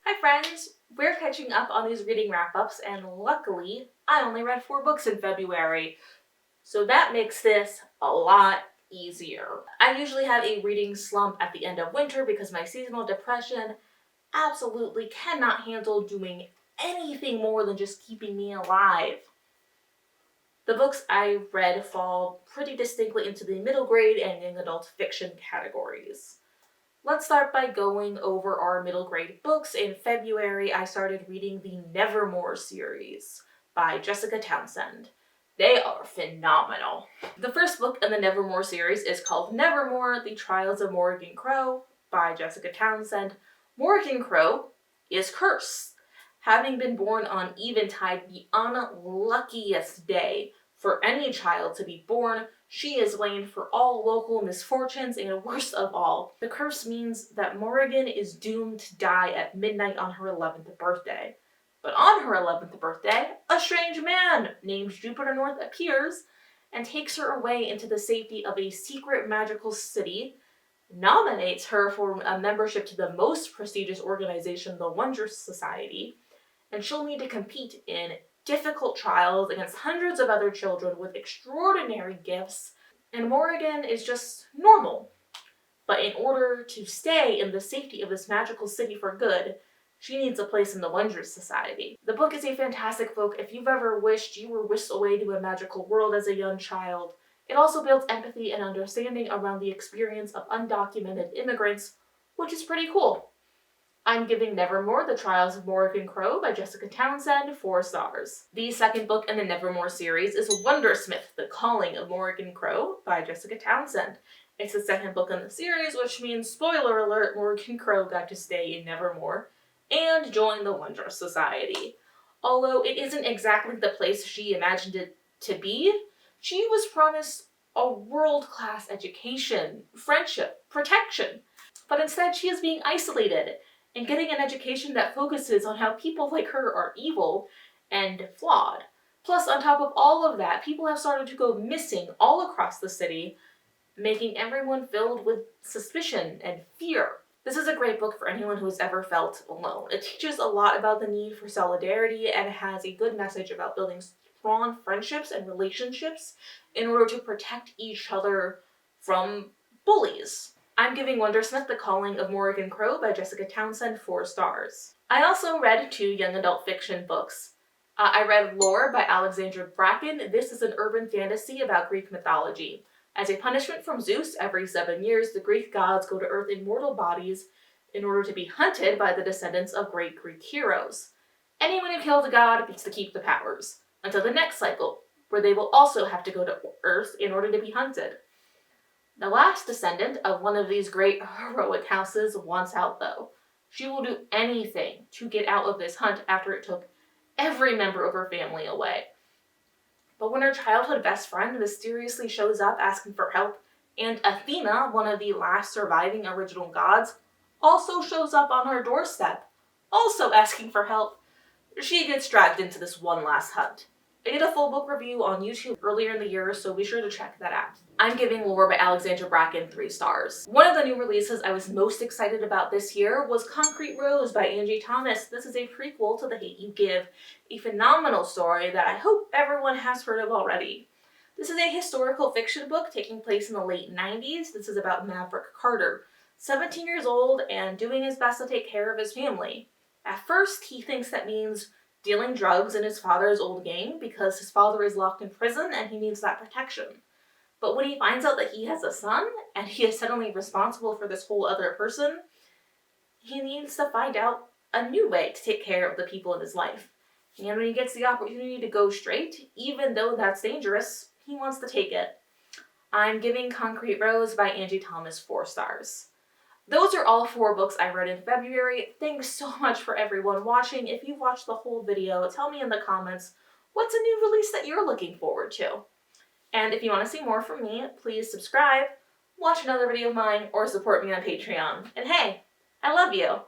Hi friends! We're catching up on these reading wrap-ups, and luckily, I only read 4 books in February, so that makes this a lot easier. I usually have a reading slump at the end of winter because my seasonal depression absolutely cannot handle doing anything more than just keeping me alive. The books I read fall pretty distinctly into the middle grade and young adult fiction categories. Let's start by going over our middle grade books. In February, I started reading the Nevermore series by Jessica Townsend. They are phenomenal. The first book in the Nevermore series is called Nevermore, The Trials of Morrigan Crow by Jessica Townsend. Morrigan Crow is cursed, having been born on Eventide, the unluckiest day for any child to be born. She is blamed for all local misfortunes, and worst of all, the curse means that Morrigan is doomed to die at midnight on her 11th birthday. But on her 11th birthday, a strange man named Jupiter North appears and takes her away into the safety of a secret magical city, nominates her for a membership to the most prestigious organization, the Wondrous Society, and she'll need to compete in difficult trials against hundreds of other children with extraordinary gifts, and Morrigan is just normal. But in order to stay in the safety of this magical city for good, she needs a place in the Wondrous Society. The book is a fantastic book if you've ever wished you were whisked away to a magical world as a young child. It also builds empathy and understanding around the experience of undocumented immigrants, which is pretty cool. I'm giving Nevermore, The Trials of Morrigan Crow by Jessica Townsend 4 stars. The second book in the Nevermore series is Wondersmith, The Calling of Morrigan Crow by Jessica Townsend. It's the second book in the series, which means, spoiler alert, Morrigan Crow got to stay in Nevermore and join the Wondrous Society. Although it isn't exactly the place she imagined it to be, she was promised a world-class education, friendship, protection. But instead she is being isolated and getting an education that focuses on how people like her are evil and flawed. Plus, on top of all of that, people have started to go missing all across the city, making everyone filled with suspicion and fear. This is a great book for anyone who has ever felt alone. It teaches a lot about the need for solidarity and has a good message about building strong friendships and relationships in order to protect each other from bullies. I'm giving Wondersmith, The Calling of Morrigan Crow by Jessica Townsend 4 stars. I also read 2 young adult fiction books. I read Lore by Alexandra Bracken. This is an urban fantasy about Greek mythology. As a punishment from Zeus, every 7 years, the Greek gods go to Earth in mortal bodies in order to be hunted by the descendants of great Greek heroes. Anyone who kills a god gets to keep the powers, until the next cycle, where they will also have to go to Earth in order to be hunted. The last descendant of one of these great heroic houses wants out, though. She will do anything to get out of this hunt after it took every member of her family away. But when her childhood best friend mysteriously shows up asking for help, and Athena, one of the last surviving original gods, also shows up on her doorstep, also asking for help, she gets dragged into this one last hunt. I did a full book review on YouTube earlier in the year, so be sure to check that out. I'm giving Lore by Alexandra Bracken 3 stars. One of the new releases I was most excited about this year was Concrete Rose by Angie Thomas. This is a prequel to The Hate U Give, a phenomenal story that I hope everyone has heard of already. This is a historical fiction book taking place in the late 90s. This is about Maverick Carter, 17 years old and doing his best to take care of his family. At first, he thinks that means dealing drugs in his father's old gang because his father is locked in prison and he needs that protection. But when he finds out that he has a son and he is suddenly responsible for this whole other person, he needs to find out a new way to take care of the people in his life. And when he gets the opportunity to go straight, even though that's dangerous, he wants to take it. I'm giving Concrete Rose by Angie Thomas 4 stars. Those are all 4 books I read in February. Thanks so much for everyone watching. If you watched the whole video, tell me in the comments what's a new release that you're looking forward to. And if you want to see more from me, please subscribe, watch another video of mine, or support me on Patreon. And hey, I love you!